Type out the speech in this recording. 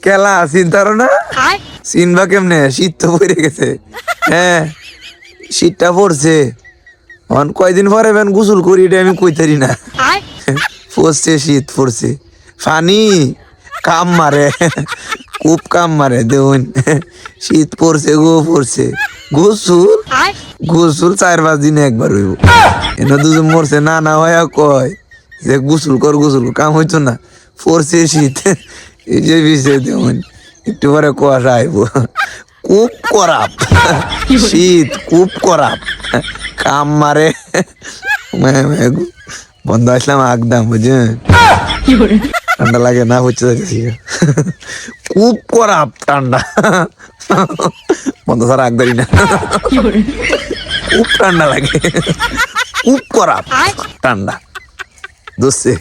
কেলা চিন্তারো না চিনবা কেমনে শীত তো পড়ে গেছে। হ্যাঁ শীতটা পড়ছে অন কয়দিন পরে বেন গোসল করি এটা আমি কইতারি না। পড়ছে শীত পড়ছে ফানি কাম মারে খুব কাম মারে দেখুন শীত পড়ছে গো পড়ছে গোসল গোসল 4-5 দিনে একবার হইব। এনে দুজন মরছে না না হইয়া কয় যে গোসল কর কাম হইতো না পড়ছে শীত এই যে বিষয় দেখুন একটু পরে কুয়াশা আইব খুব করাপ শীত খুব করাপ কাম মারে বন্ধ আসলাম একদম বুঝছেন ঠান্ডা লাগে না হচ্ছে খুব করাপ ঠান্ডা বন্ধ ছাড়া একদারি না খুব ঠান্ডা লাগে খুব করাপ ঠান্ডা দোষে